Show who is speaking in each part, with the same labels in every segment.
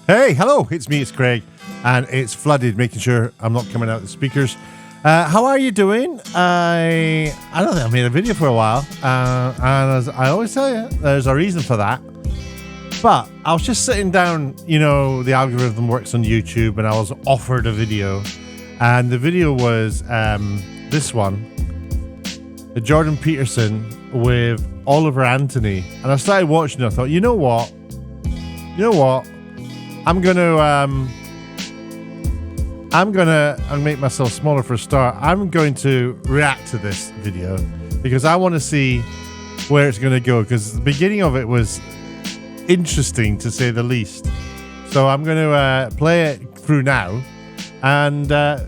Speaker 1: Hey, hello, it's me, it's Craig, and it's Flooded, making sure I'm not coming out the speakers. How are you doing? I don't think I've made a video for a while, and as I always tell you, there's a reason for that. But I was just sitting down, you know, the algorithm works on YouTube, and I was offered a video, and the video was this one, the Jordon Peterson with Oliver Anthony, and I started watching it. I thought, you know what? I'm gonna make myself smaller for a start. I'm going to react to this video because I want to see where it's going to go, because the beginning of it was interesting to say the least. So I'm going to play it through now, and I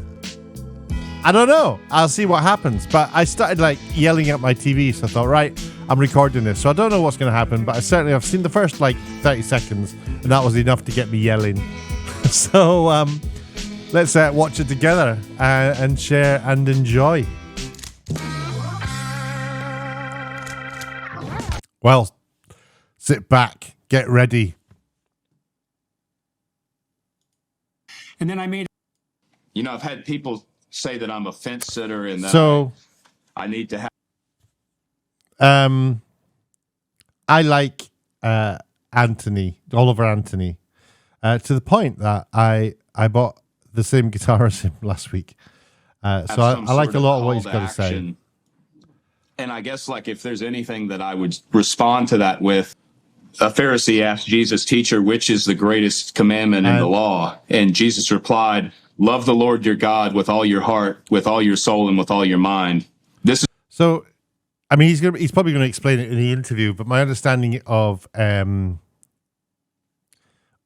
Speaker 1: don't know. I'll see what happens. But I started like yelling at my TV, so I thought, right, I'm recording this, so I don't know what's going to happen. But I've seen the first like 30 seconds, and that was enough to get me yelling. So let's watch it together and share and enjoy. Well, sit back, get ready.
Speaker 2: And then I made... You know, I've had people say that I'm a fence sitter and that
Speaker 1: so
Speaker 2: I need to have...
Speaker 1: I like Oliver Anthony, to the point that I bought the same guitar as him last week. So I like a lot of what he's got to say.
Speaker 2: And I guess, like, if there's anything that I would respond to that with, a Pharisee asked Jesus, "Teacher, which is the greatest commandment in the law?" And Jesus replied, "Love the Lord your God with all your heart, with all your soul, and with all your mind." This is...
Speaker 1: So, I mean, he's probably going to explain it in the interview, but my understanding of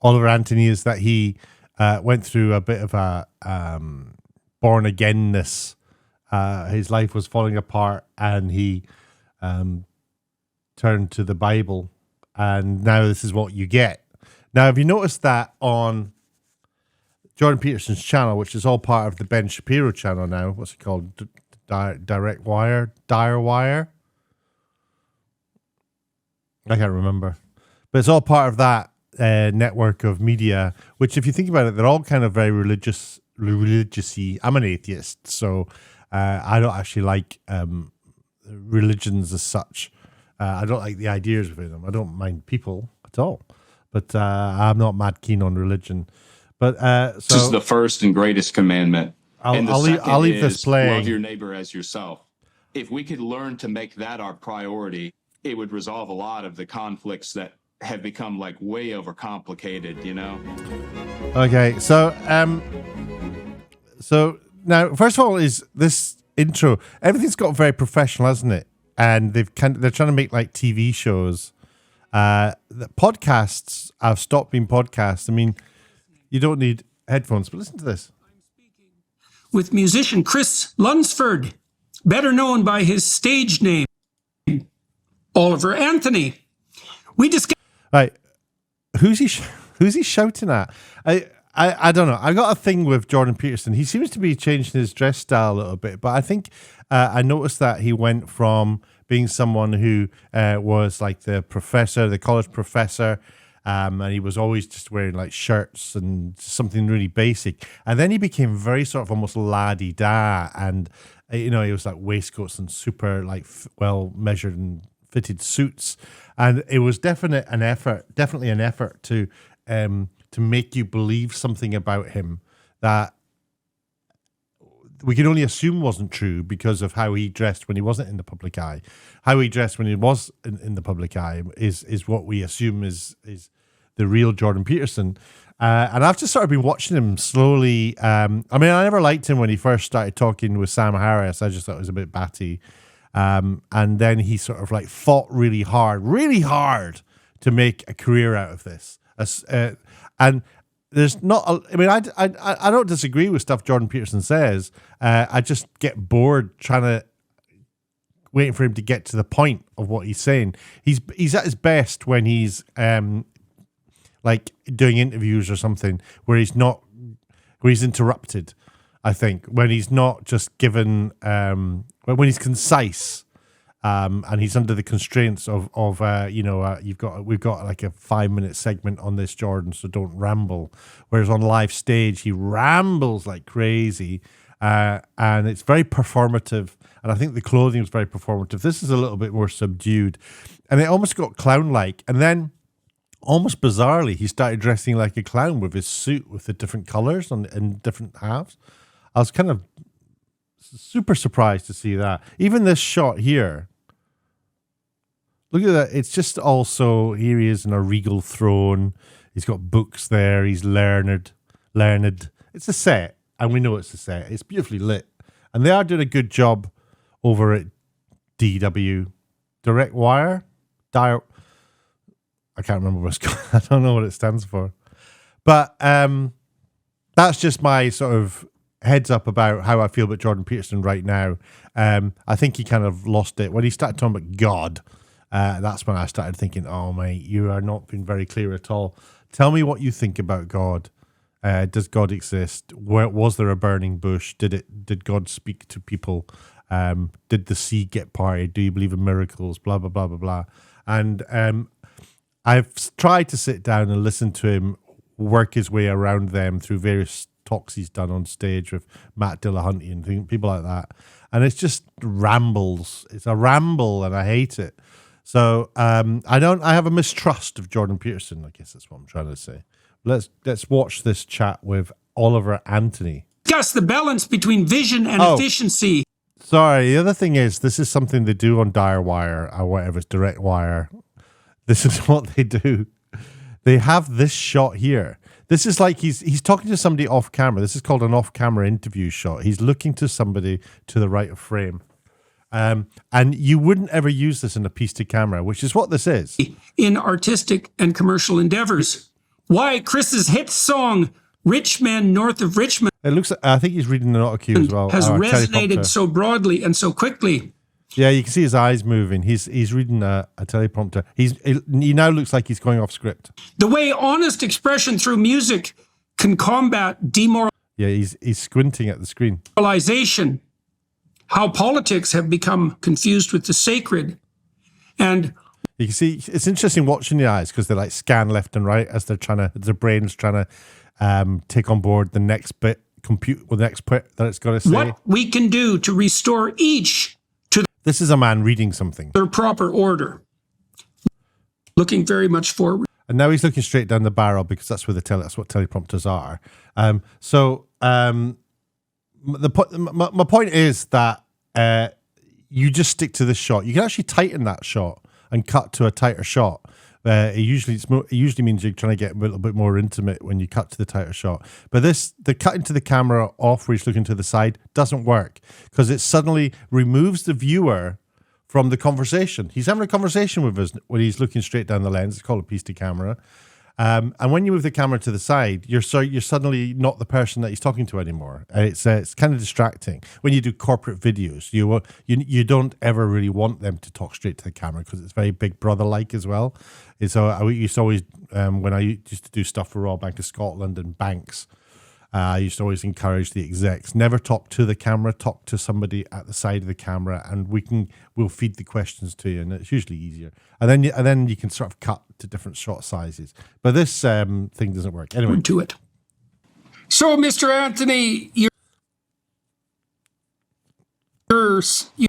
Speaker 1: Oliver Anthony is that he went through a bit of a born againness. His life was falling apart, and he turned to the Bible, and now this is what you get. Now, have you noticed that on Jordan Peterson's channel, which is all part of the Ben Shapiro channel now? What's it called? Dire Wire? I can't remember. But it's all part of that network of media, which, if you think about it, they're all kind of very religious-y. I'm an atheist, so I don't actually like religions as such. I don't like the ideas of them. I don't mind people at all, but I'm not mad keen on religion. But so
Speaker 2: this is the first and greatest commandment.
Speaker 1: I'll leave this playing.
Speaker 2: Love your neighbor as yourself. If we could learn to make that our priority, it would resolve a lot of the conflicts that have become like way overcomplicated, you know? Okay,
Speaker 1: so now, first of all, is this intro. Everything's got very professional, hasn't it? And they're trying to make like TV shows. The podcasts have stopped being podcasts. I mean, you don't need headphones, but listen to this.
Speaker 3: With musician Chris Lunsford, better known by his stage name, Oliver Anthony. We discussed...
Speaker 1: Right, who's he shouting at? I don't know. I got a thing with Jordon Peterson. He seems to be changing his dress style a little bit, but I think I noticed that he went from being someone who was like the college professor, and he was always just wearing like shirts and something really basic. And then he became very sort of almost la-di-da, and you know, he was like waistcoats and super like well measured and fitted suits, and it was definitely an effort to make you believe something about him that we can only assume wasn't true because of how he dressed when he wasn't in the public eye. How he dressed when he was in the public eye is what we assume is the real Jordon Peterson. And I've just sort of been watching him slowly. I mean, I never liked him when he first started talking with Sam Harris. I just thought it was a bit batty. And then he sort of like fought really hard to make a career out of this. And there's not, I mean, I don't disagree with stuff Jordon Peterson says. I just get bored waiting for him to get to the point of what he's saying. He's at his best when he's like doing interviews or something where he's interrupted. I think when he's not just given, when he's concise and he's under the constraints of we've got like a 5-minute segment on this, Jordon, so don't ramble. Whereas on live stage, he rambles like crazy, and it's very performative. And I think the clothing was very performative. This is a little bit more subdued, and it almost got clown-like. And then, almost bizarrely, he started dressing like a clown with his suit with the different colors in different halves. I was kind of super surprised to see that. Even this shot here, look at that. It's just also, here he is in a regal throne. He's got books there. He's learned. It's a set, and we know it's a set. It's beautifully lit. And they are doing a good job over at DW. Direct Wire? I can't remember what it's called. I don't know what it stands for. But that's just my sort of heads up about how I feel about Jordan Peterson right now. I think he kind of lost it. When he started talking about God, that's when I started thinking, oh, mate, you are not being very clear at all. Tell me what you think about God. Does God exist? Was there a burning bush? Did God speak to people? Did the sea get parted? Do you believe in miracles? Blah, blah, blah, blah, blah. And I've tried to sit down and listen to him work his way around them through various talks he's done on stage with Matt Dillahunty and people like that. And it's just rambles. It's a ramble, and I hate it. So I have a mistrust of Jordan Peterson. I guess that's what I'm trying to say. Let's watch this chat with Oliver Anthony.
Speaker 3: Discuss the balance between vision and efficiency.
Speaker 1: Sorry, the other thing is, this is something they do on Dire Wire or whatever, it's Direct Wire. This is what they do. They have this shot here. This is like he's talking to somebody off camera. This is called an off-camera interview shot. He's looking to somebody to the right of frame. And you wouldn't ever use this in a piece to camera, which is what this is.
Speaker 3: In artistic and commercial endeavors. Why Chris's hit song, Rich Men North of Richmond,
Speaker 1: It looks. I think he's reading an autocue as well.
Speaker 3: has resonated
Speaker 1: teleprompter.
Speaker 3: so broadly and so quickly.
Speaker 1: Yeah, you can see his eyes moving. He's reading a teleprompter. He now looks like he's going off script.
Speaker 3: The way honest expression through music can combat
Speaker 1: Yeah, he's squinting at the screen.
Speaker 3: demoralization. How politics have become confused with the sacred. And
Speaker 1: You can see it's interesting watching the eyes because they like scan left and right as their brain's trying to take on board the next bit, compute with the next bit that it's got to say.
Speaker 3: what we can do to restore each to
Speaker 1: This is a man reading something.
Speaker 3: their proper order. Looking very much forward.
Speaker 1: And now he's looking straight down the barrel because that's what teleprompters are. My point is that you just stick to this shot. You can actually tighten that shot and cut to a tighter shot. It usually means you're trying to get a little bit more intimate when you cut to the tighter shot. But the cutting to the camera off where he's looking to the side doesn't work because it suddenly removes the viewer from the conversation. He's having a conversation with us when he's looking straight down the lens. It's called a piece to camera. And when you move the camera to the side, you're suddenly not the person that he's talking to anymore. And it's kind of distracting. When you do corporate videos, you don't ever really want them to talk straight to the camera because it's very Big Brother-like as well. So I used to always, when I used to do stuff for Royal Bank of Scotland and banks, I used to always encourage the execs, never talk to the camera, talk to somebody at the side of the camera, and we'll feed the questions to you, and it's usually easier. And then you can sort of cut to different shot sizes. But this thing doesn't work. Anyway.
Speaker 3: To it. So, Mr. Anthony,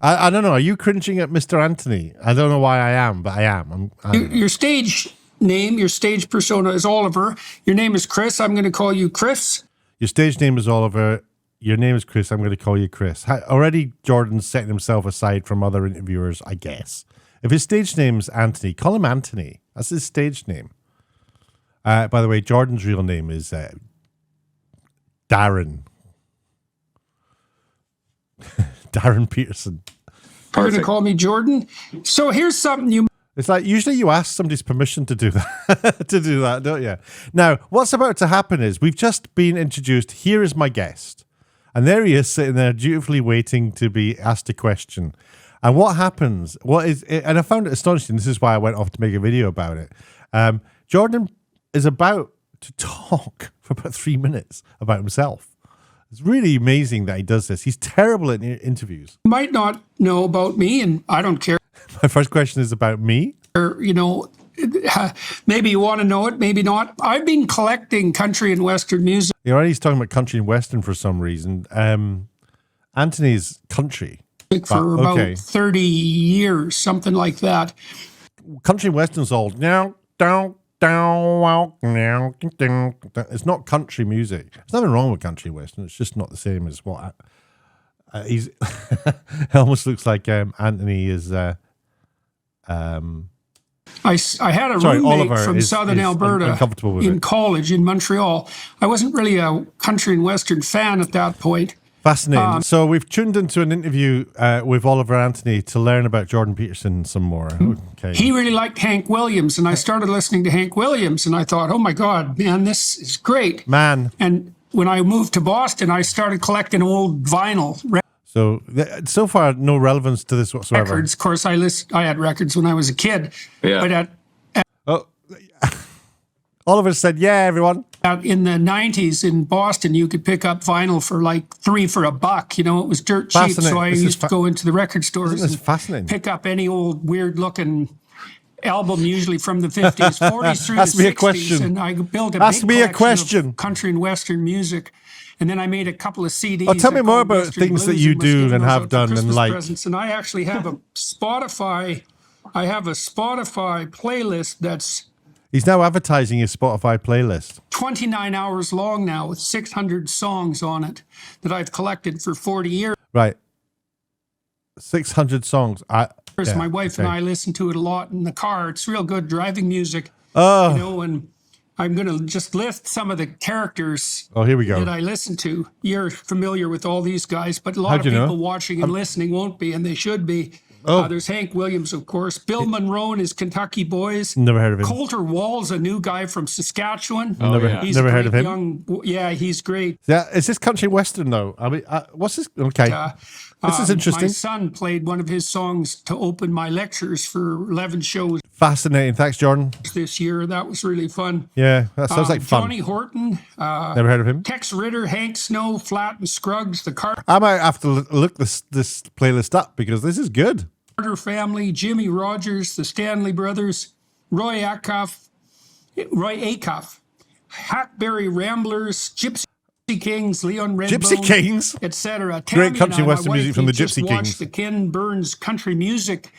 Speaker 1: I don't know. Are you cringing at Mr. Anthony? I don't know why I am, but I am.
Speaker 3: your stage name, your stage persona is Oliver. Your name is Chris. I'm going to call you Chris.
Speaker 1: Your stage name is Oliver. Your name is Chris. I'm going to call you Chris. Already Jordan's setting himself aside from other interviewers, I guess. If his stage name's Anthony, call him Anthony. That's his stage name. By the way, Jordan's real name is Darren. Darren Peterson.
Speaker 3: You're going to call me Jordon? So here's something you...
Speaker 1: It's like usually you ask somebody's permission to do that, don't you? Now, what's about to happen is we've just been introduced. Here is my guest. And there he is sitting there dutifully waiting to be asked a question. And what happens, and I found it astonishing. This is why I went off to make a video about it. Jordon is about to talk for about 3 minutes about himself. It's really amazing that he does this. He's terrible at interviews.
Speaker 3: You might not know about me, and I don't care.
Speaker 1: My first question is about me.
Speaker 3: Maybe you want to know it, maybe not. I've been collecting country and Western music.
Speaker 1: He's talking about country and Western for some reason. Anthony's country.
Speaker 3: For about 30 years, something like that.
Speaker 1: Country and Western's all down. It's not country music. There's nothing wrong with country and Western. It's just not the same as what he's. It almost looks like Anthony is. I
Speaker 3: had a roommate from Southern Alberta in college in Montreal. I wasn't really a country and Western fan at that point.
Speaker 1: Fascinating. So we've tuned into an interview with Oliver Anthony to learn about Jordon Peterson some more. Okay.
Speaker 3: He really liked Hank Williams, and I started listening to Hank Williams, and I thought, oh my God, man, this is great.
Speaker 1: Man.
Speaker 3: And when I moved to Boston, I started collecting old vinyl
Speaker 1: So far, no relevance to this whatsoever.
Speaker 3: records. Of course, I had records when I was a kid.
Speaker 2: Yeah.
Speaker 3: But
Speaker 1: Oliver said, yeah, everyone.
Speaker 3: in the 90s in Boston, you could pick up vinyl for like $3 for $1. It was dirt cheap. So I used to go into the record stores and pick up any old weird looking album, usually from the 50s, 40s through
Speaker 1: Ask
Speaker 3: the
Speaker 1: me
Speaker 3: 60s.
Speaker 1: A question.
Speaker 3: And I built
Speaker 1: a question
Speaker 3: of country and Western music. And then I made a couple of CDs.
Speaker 1: Oh, tell me more about things that you do and have done and like.
Speaker 3: Presents. And I actually have a Spotify. I have a Spotify playlist that's.
Speaker 1: He's now advertising his Spotify playlist.
Speaker 3: 29 hours long now with 600 songs on it that I've collected for 40 years.
Speaker 1: Right. 600 songs.
Speaker 3: My wife and I listen to it a lot in the car. It's real good driving music. And I'm going to just list some of the characters
Speaker 1: here we go.
Speaker 3: that I listen to. You're familiar with all these guys, but a lot of people watching and listening won't be, and they should be. There's Hank Williams, of course. Bill Monroe and his Kentucky Boys.
Speaker 1: Never heard of him.
Speaker 3: Coulter Wall's a new guy from Saskatchewan.
Speaker 1: He's never heard of him.
Speaker 3: He's great.
Speaker 1: Yeah, is this country western though? I mean, what's this? Okay, this is interesting.
Speaker 3: My son played one of his songs to open my lectures for 11 shows.
Speaker 1: Fascinating. Thanks, Jordan.
Speaker 3: This year, that was really fun.
Speaker 1: Yeah, that sounds like fun.
Speaker 3: Johnny Horton.
Speaker 1: Never heard of him.
Speaker 3: Tex Ritter, Hank Snow, Flat and Scruggs, the
Speaker 1: I might have to look this playlist up because this is good.
Speaker 3: Carter Family, Jimmy Rogers, the Stanley Brothers, Roy Acuff, Hackberry Ramblers, Gypsy Kings, Leon Redbone,
Speaker 1: Gypsy Kings,
Speaker 3: etc.
Speaker 1: Great country and western music from the Gypsy Kings.
Speaker 3: Watched the Ken Burns country music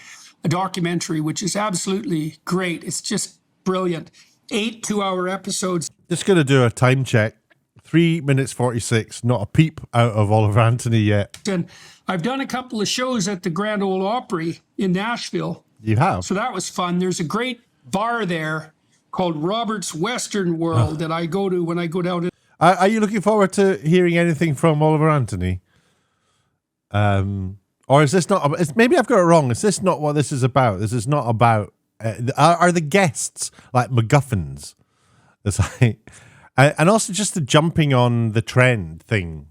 Speaker 3: documentary, which is absolutely great. It's just brilliant. 8 2-hour episodes.
Speaker 1: Just going to do a time check. 3 minutes 46. Not a peep out of Oliver Anthony yet.
Speaker 3: And I've done a couple of shows at the Grand Ole Opry in Nashville.
Speaker 1: You have?
Speaker 3: So that was fun. There's a great bar there called Robert's Western World that I go to when I go down.
Speaker 1: Are you looking forward to hearing anything from Oliver Anthony? Or is this not? Maybe I've got it wrong. Is this not what this is about? This is not about. Are the guests like MacGuffins? It's like, and also just the jumping on the trend thing.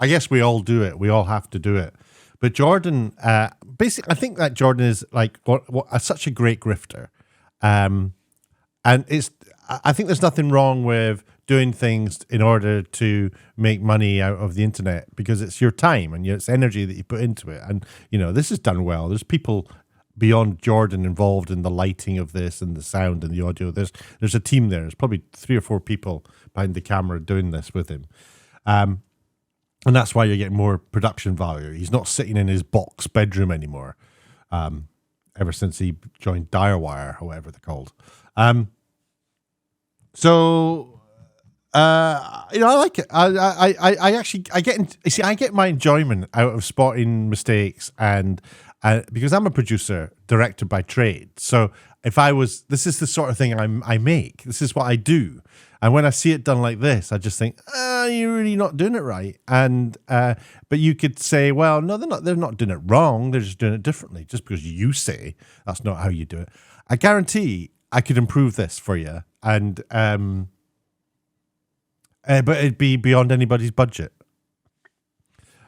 Speaker 1: I guess we all do it. We all have to do it. But Jordon, basically, I think that Jordon is like such a great grifter, and I think there's nothing wrong with doing things in order to make money out of the internet because it's your time and it's energy that you put into it. And, this is done well. There's people beyond Jordon involved in the lighting of this and the sound and the audio. There's a team there. There's probably 3 or 4 people behind the camera doing this with him. And that's why you're getting more production value. He's not sitting in his box bedroom anymore, ever since he joined Direwire or whatever they're called. I like it. I get my enjoyment out of spotting mistakes and because I'm a producer, director by trade. So this is the sort of thing I make. This is what I do. And when I see it done like this, I just think, you're really not doing it right. And but you could say, well, no, they're not doing it wrong. They're just doing it differently. Just because you say that's not how you do it, I guarantee I could improve this for you. And but it'd be beyond anybody's budget.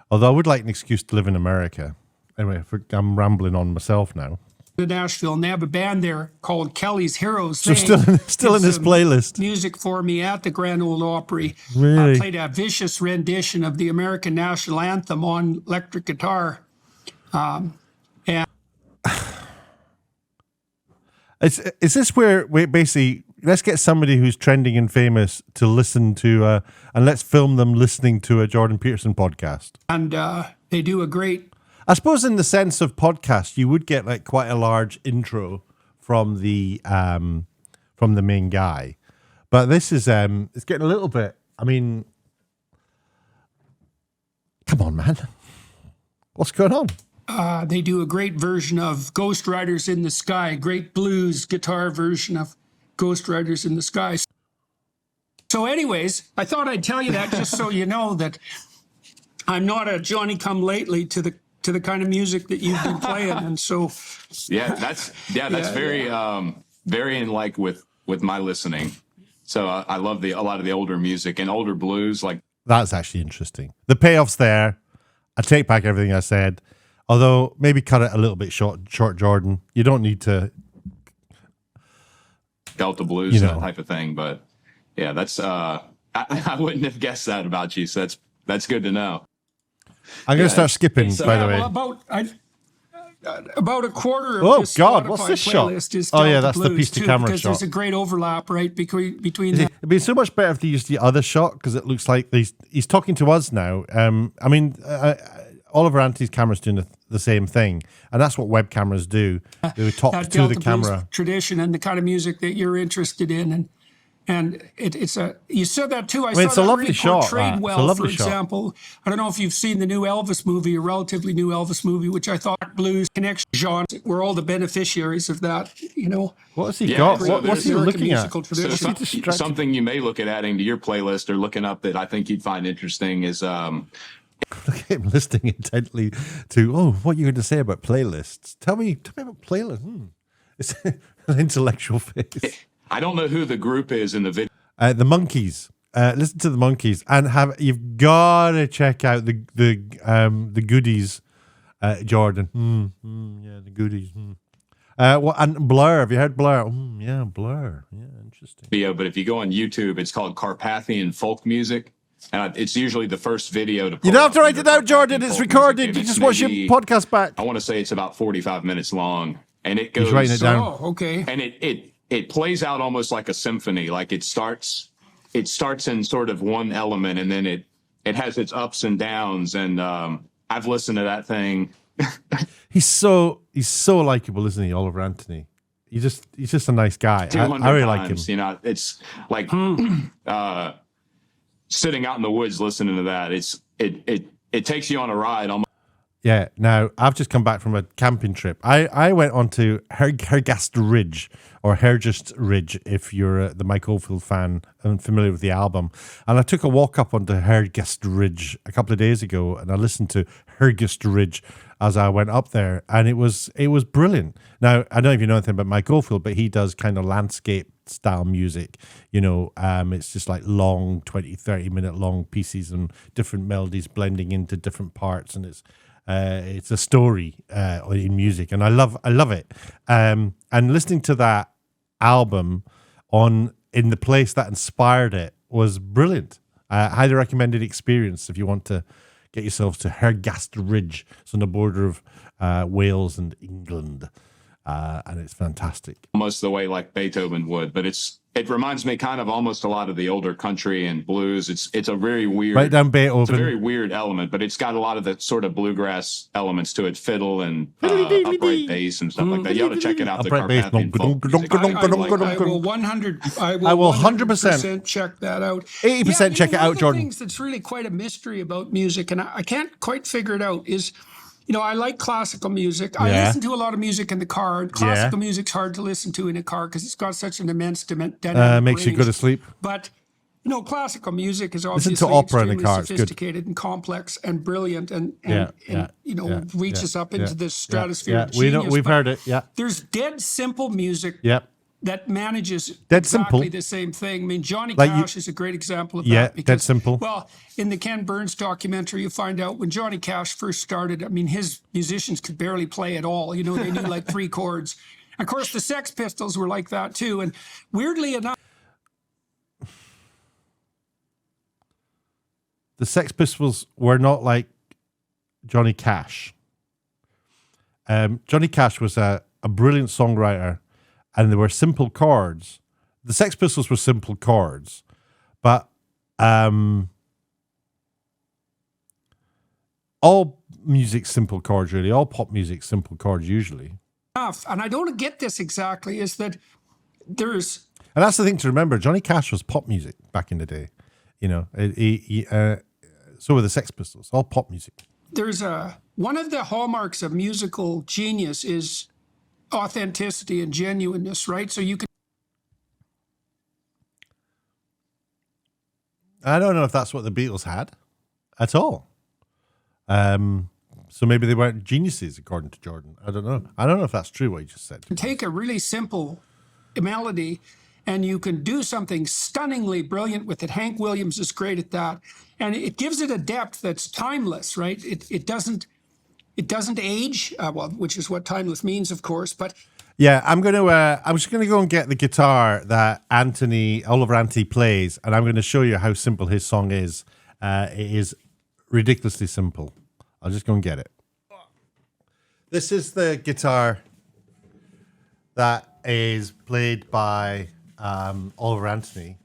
Speaker 1: Although I would like an excuse to live in America. Anyway, I'm rambling on myself now.
Speaker 3: Nashville, and they have a band there called Kelly's Heroes.
Speaker 1: So still in his playlist.
Speaker 3: Music for me at the Grand Ole Opry.
Speaker 1: Really?
Speaker 3: I played a vicious rendition of the American National Anthem on electric guitar. And
Speaker 1: is this where we basically, let's get somebody who's trending and famous to listen to, and let's film them listening to a Jordon Peterson podcast.
Speaker 3: And they do a great.
Speaker 1: I suppose in the sense of podcast, you would get like quite a large intro from the main guy, but this is it's getting a little bit. I mean, come on, man, what's going on?
Speaker 3: They do a great version of Ghost Riders in the Sky, great blues guitar version of Ghost Riders in the Sky. So anyways, I thought I'd tell you that just so you know that I'm not a Johnny-come-lately to the kind of music that you've been playing. And so
Speaker 2: that's very in like with my listening. So I love a lot of the older music and older blues. Like,
Speaker 1: that's actually interesting. The payoff's there. I take back everything I said. Although maybe cut it a little bit short, Jordon. You don't need to
Speaker 2: Delta blues, that type of thing. But yeah, that's I wouldn't have guessed that about you. So that's good to know.
Speaker 1: I'm going to start skipping, by the way.
Speaker 3: Well, about a quarter of
Speaker 1: oh
Speaker 3: this
Speaker 1: God,
Speaker 3: Spotify
Speaker 1: what's this shot?
Speaker 3: Is
Speaker 1: oh yeah,
Speaker 3: Delta
Speaker 1: that's the
Speaker 3: blues
Speaker 1: piece to
Speaker 3: too,
Speaker 1: camera
Speaker 3: because
Speaker 1: shot.
Speaker 3: There's a great overlap right between that.
Speaker 1: It'd be so much better if they used the other shot because it looks like he's talking to us now. I mean, Oliver Anti's camera's doing the same thing, and that's what web cameras do. They would talk to the camera.
Speaker 3: Tradition and the kind of music that you're interested in, and it's a. You said that too. I
Speaker 1: mean,
Speaker 3: saw
Speaker 1: it's a
Speaker 3: that
Speaker 1: lovely
Speaker 3: really
Speaker 1: shot.
Speaker 3: portrayed
Speaker 1: It's a
Speaker 3: well.
Speaker 1: lovely
Speaker 3: For
Speaker 1: shot.
Speaker 3: example, I don't know if you've seen the new Elvis movie, a relatively new Elvis movie, which I thought blues connection genre. We're all the beneficiaries of that. You know.
Speaker 1: What has he got?
Speaker 2: So
Speaker 1: what's he looking at?
Speaker 2: So something you may look at adding to your playlist or looking up that I think you'd find interesting is
Speaker 1: Look at him listening intently to, what you're going to say about playlists. Tell me about playlists. It's an intellectual face.
Speaker 2: I don't know who the group is in the video.
Speaker 1: The Monkees. Listen to the Monkees, and you've got to check out the Goodies, Jordon. Yeah, the Goodies. And Blur. Have you heard Blur? Yeah, Blur. Yeah, interesting.
Speaker 2: Video, but if you go on YouTube, it's called Carpathian Folk Music. And it's usually the first video to.
Speaker 1: You don't have to write it out, Jordon. It's recorded. You just watch your podcast back.
Speaker 2: I want to say it's about 45 minutes long, and it goes.
Speaker 1: He's writing it down.
Speaker 3: Oh, okay.
Speaker 2: And it plays out almost like a symphony. Like it starts in sort of one element, and then it has its ups and downs. And I've listened to that thing.
Speaker 1: He's so likable, isn't he, Oliver Anthony? He's just a nice guy. I really like him.
Speaker 2: You know, it's like sitting out in the woods listening to that. It takes you on a ride. Almost.
Speaker 1: Yeah. Now I've just come back from a camping trip. I went on to Hergast Ridge, or Hergest Ridge, if you're the Mike Oldfield fan and familiar with the album. And I took a walk up onto Hergast Ridge a couple of days ago, and I listened to Hergast Ridge as I went up there, and it was brilliant. Now, I don't know if you know anything about Mike Oldfield, but he does kind of landscape style music. You know, it's just like long 20, 30-minute long pieces and different melodies blending into different parts, and it's a story in music, and I love it. And listening to that album in the place that inspired it was brilliant. Highly recommended experience if you want to get yourselves to Hergast Ridge. It's on the border of Wales and England, and it's fantastic.
Speaker 2: Almost the way like Beethoven would, but it reminds me kind of almost a lot of the older country and blues. It's a very weird.
Speaker 1: Write down Beethoven.
Speaker 2: It's a very weird element, but it's got a lot of the sort of bluegrass elements to it, fiddle and upright bass and stuff like that. You ought to check it out.
Speaker 1: Upright bass.
Speaker 3: I will 100% check that out.
Speaker 1: 80% check it out, Jordon.
Speaker 3: One of the things that's really quite a mystery about music, and I can't quite figure it out, is, you know, I like classical music. I listen to a lot of music in the car. And classical music's hard to listen to in a car because it's got such an immense dynamic
Speaker 1: makes you go to sleep.
Speaker 3: But, you know, classical music is obviously
Speaker 1: listen to opera in the
Speaker 3: extremely
Speaker 1: car. It's good.
Speaker 3: sophisticated and complex and brilliant and reaches up into the stratosphere.
Speaker 1: Yeah. We've heard it. Yeah.
Speaker 3: There's dead simple music.
Speaker 1: Yep.
Speaker 3: that manages
Speaker 1: Dead
Speaker 3: exactly
Speaker 1: simple.
Speaker 3: the same thing. I mean, Johnny
Speaker 1: Like
Speaker 3: Cash is a great example of
Speaker 1: Yeah,
Speaker 3: that.
Speaker 1: dead simple.
Speaker 3: Well, in the Ken Burns documentary, you find out when Johnny Cash first started, I mean, his musicians could barely play at all. You know, they knew like 3 chords. Of course, the Sex Pistols were like that too. And weirdly enough,
Speaker 1: the Sex Pistols were not like Johnny Cash. Johnny Cash was a brilliant songwriter, and they were simple chords. The Sex Pistols were simple chords, but all music simple chords, really. All pop music simple chords, usually.
Speaker 3: And I don't get this exactly, is that there's...
Speaker 1: And that's the thing to remember. Johnny Cash was pop music back in the day. You know, so were the Sex Pistols, all pop music.
Speaker 3: There's one of the hallmarks of musical genius is authenticity and genuineness, right? So you can...
Speaker 1: I don't know if that's what the Beatles had at all. So maybe they weren't geniuses, according to Jordon. I don't know. I don't know if that's true, what you just said.
Speaker 3: Take a really simple melody and you can do something stunningly brilliant with it. Hank Williams is great at that. And it gives it a depth that's timeless, right? It doesn't age, well, which is what timeless means, of course, but...
Speaker 1: Yeah, I'm just gonna go and get the guitar that Oliver Anty plays, and I'm gonna show you how simple his song is. It is ridiculously simple. I'll just go and get it. This is the guitar that is played by Oliver Anthony.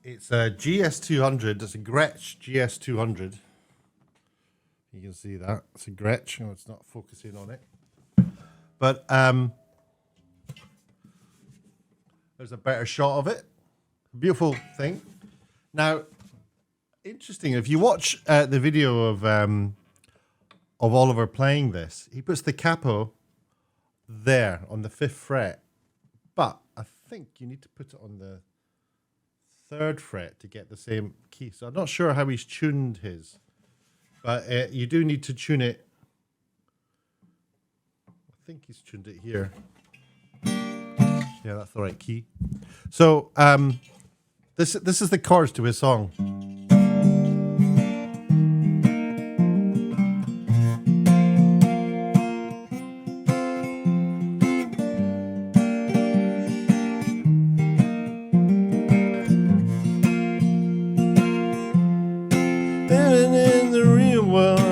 Speaker 1: It's a GS200. It's a Gretsch GS200. You can see that. It's a Gretsch. Oh, it's not focusing on it. But there's a better shot of it. Beautiful thing. Now, interesting. If you watch the video of Oliver playing this, he puts the capo there on the 5th fret. But I think you need to put it on the 3rd fret to get the same key. So I'm not sure how he's tuned his, but you do need to tune it. I think he's tuned it here. Yeah, that's the right key. So this is the chorus to his song. In the real world.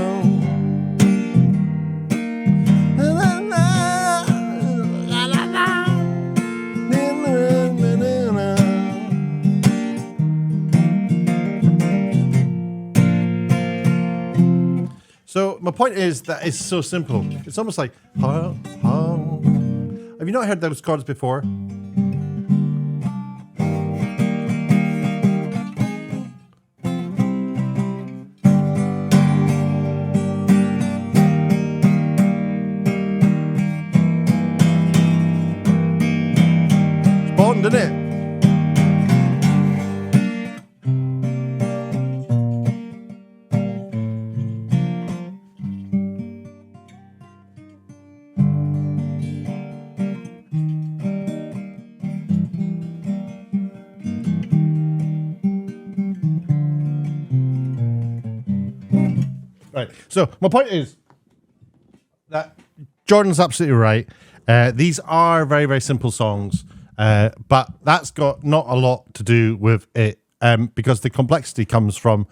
Speaker 1: So my point is that it's so simple. It's almost like, ha, ha. Have you not heard those chords before? It's important, isn't it? Right. So my point is that Jordan's absolutely right. These are very, very simple songs, but that's got not a lot to do with it, because the complexity comes from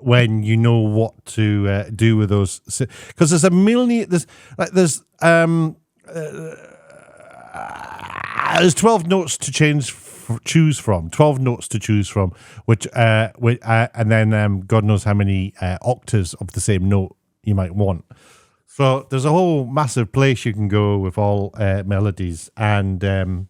Speaker 1: when you know what to do with those. Because there's a million. There's 12 notes to choose from. 12 notes to choose from, which and then God knows how many octaves of the same note you might want. So there's a whole massive place you can go with all melodies, and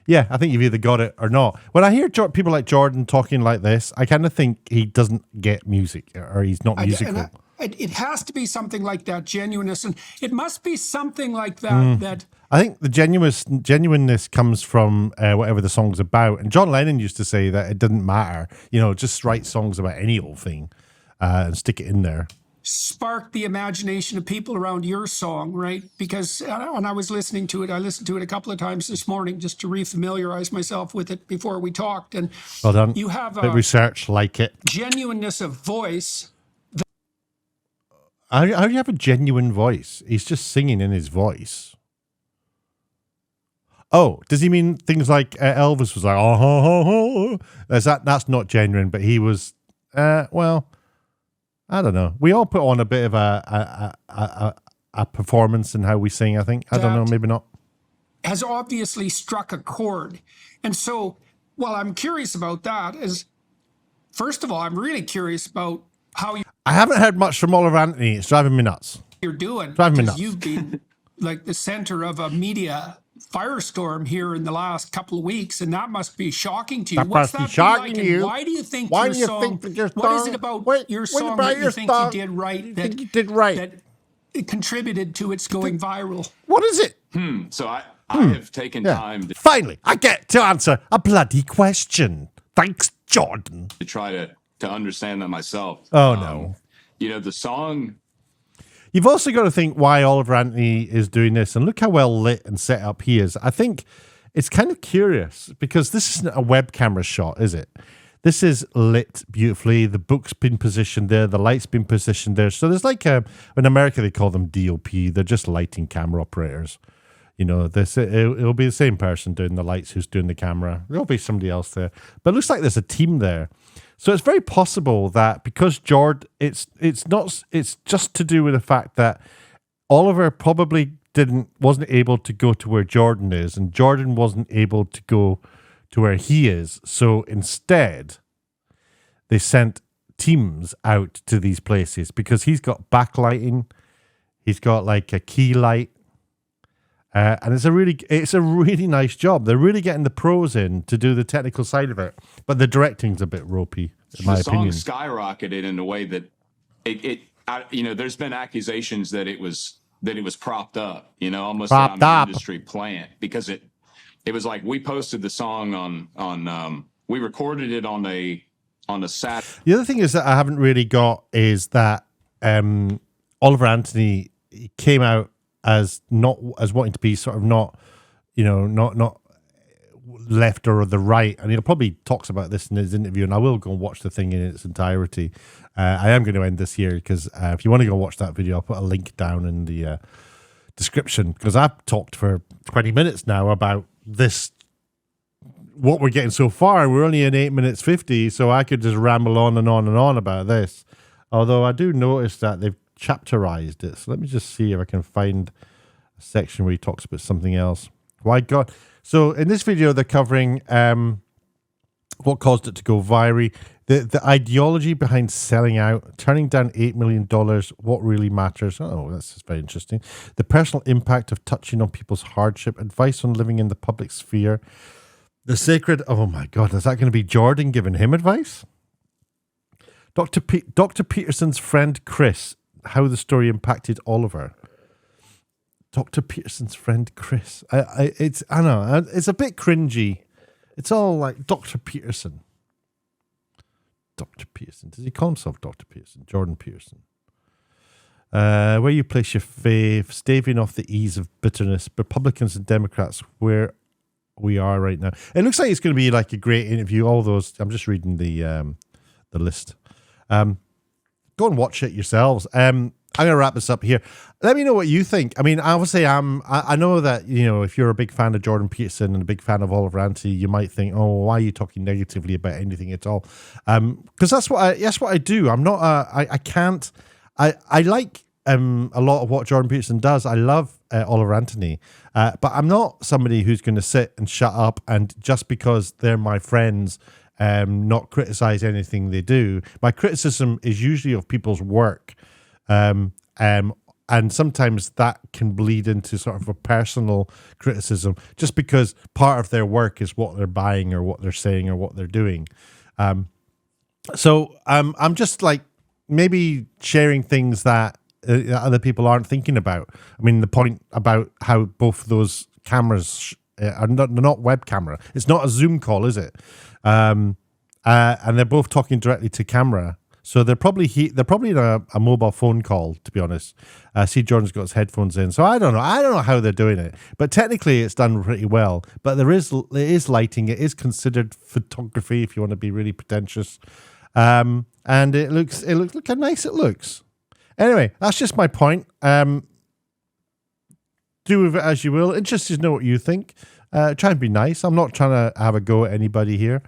Speaker 1: yeah, I think you've either got it or not. When I hear people like Jordon talking like this, I kind of think he doesn't get music, or he's not musical.
Speaker 3: It has to be something like that, genuineness, and it must be something like that that...
Speaker 1: I think the genuineness comes from whatever the song's about. And John Lennon used to say that it didn't matter, just write songs about any old thing and stick it in there.
Speaker 3: sparked the imagination of people around your song, right? Because, and I was listening to it, I listened to it a couple of times this morning just to refamiliarize myself with it before we talked. And
Speaker 1: well done.
Speaker 3: You have
Speaker 1: a research like it.
Speaker 3: Genuineness of voice.
Speaker 1: How do you have a genuine voice? He's just singing in his voice. Oh, does he mean things like Elvis was like, oh, ho, ho, ho. That's not genuine, but he was, well, I don't know. We all put on a bit of a performance in how we sing, I think. I don't know, maybe not.
Speaker 3: Has obviously struck a chord. And so, well, I'm curious about that is, first of all, I'm really curious about how you...
Speaker 1: I haven't heard much from Oliver Anthony. It's driving me nuts.
Speaker 3: You're doing.
Speaker 1: Driving me nuts.
Speaker 3: You've been like the center of a media firestorm here in the last couple of weeks, and that must be shocking to you. What's that
Speaker 1: shocking
Speaker 3: like?
Speaker 1: you?
Speaker 3: Why do you think your song? What is it about your song that you think you did right? That it contributed to its going viral.
Speaker 1: What is it?
Speaker 2: So I have taken time to
Speaker 1: finally I get to answer a bloody question. Thanks, Jordan.
Speaker 2: To try to understand that myself.
Speaker 1: Oh no.
Speaker 2: You know, the song.
Speaker 1: You've also got to think why Oliver Anthony is doing this, and look how well lit and set up he is. I think it's kind of curious because this isn't a web camera shot, is it? This is lit beautifully. The book's been positioned there. The light's been positioned there. So there's like in America they call them DOP. They're just lighting camera operators. You know, it'll be the same person doing the lights who's doing the camera. There'll be somebody else there, but it looks like there's a team there. So it's very possible that because Jord, it's just to do with the fact that Oliver probably wasn't able to go to where Jordon is, and Jordon wasn't able to go to where he is. So instead, they sent teams out to these places because he's got backlighting, he's got like a key light, and it's a really nice job. They're really getting the pros in to do the technical side of it, but the directing's a bit ropey, in my opinion.
Speaker 2: The song skyrocketed in a way that there's been accusations that it was propped up, almost
Speaker 1: propped
Speaker 2: on
Speaker 1: up.
Speaker 2: An industry plant, because it was like we posted the song on we recorded it on a Saturday.
Speaker 1: The other thing is that I haven't really got is that Oliver Anthony came out as wanting to be sort of not left or the right, and he'll probably talks about this in his interview, and I will go and watch the thing in its entirety. I am going to end this here because if you want to go watch that video, I'll put a link down in the description, because I've talked for 20 minutes now about this, what we're getting so far. We're only in 8 minutes 50, so I could just ramble on and on and on about this, although I do notice that they've chapterized it. So let me just see if I can find a section where he talks about something else. Why God? So in this video, they're covering what caused it to go viral, the ideology behind selling out, turning down $8 million, what really matters. Oh, that's just very interesting. The personal impact of touching on people's hardship, advice on living in the public sphere, the sacred. Oh my God, is that going to be Jordon giving him advice? Dr. Peterson's friend Chris, how the story impacted Oliver. Dr. Peterson's friend Chris. I know it's a bit cringy. It's all like Dr. Peterson. Dr. Peterson. Does he call himself Dr. Peterson? Jordan Peterson. Where you place your faith, staving off the ease of bitterness, Republicans and Democrats, where we are right now. It looks like it's going to be like a great interview. All those. I'm just reading the list. Go and watch it yourselves. I'm going to wrap this up here. Let me know what you think. I mean, obviously, I know that, if you're a big fan of Jordan Peterson and a big fan of Oliver Anthony, you might think, oh, why are you talking negatively about anything at all? Because that's what I do. I'm not, I can't, I like a lot of what Jordan Peterson does. I love Oliver Anthony, but I'm not somebody who's going to sit and shut up and just because they're my friends, not criticize anything they do. My criticism is usually of people's work. And sometimes that can bleed into sort of a personal criticism just because part of their work is what they're buying or what they're saying or what they're doing. So I'm just like maybe sharing things that other people aren't thinking about. I mean, the point about how both those cameras are not web camera. It's not a Zoom call, is it? And they're both talking directly to camera. So they're probably in a mobile phone call, to be honest. I see Jordan's got his headphones in. So I don't know how they're doing it. But technically it's done pretty well. But there is lighting. It is considered photography if you want to be really pretentious. And look how nice it looks. Anyway, that's just my point. Do with it as you will. Interested to know what you think. Try and be nice. I'm not trying to have a go at anybody here.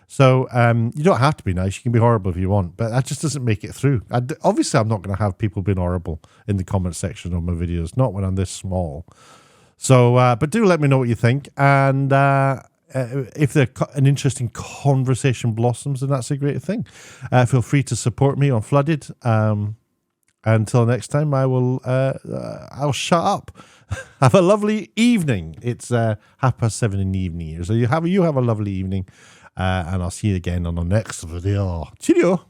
Speaker 1: So you don't have to be nice. You can be horrible if you want, but that just doesn't make it through. Obviously, I'm not going to have people being horrible in the comment section of my videos, not when I'm this small. So, but do let me know what you think. And if an interesting conversation blossoms, then that's a great thing. Feel free to support me on Fludded. Until next time, I'll shut up. Have a lovely evening. It's 7:30 in the evening here. So you have a lovely evening. And I'll see you again on the next video. Cheerio.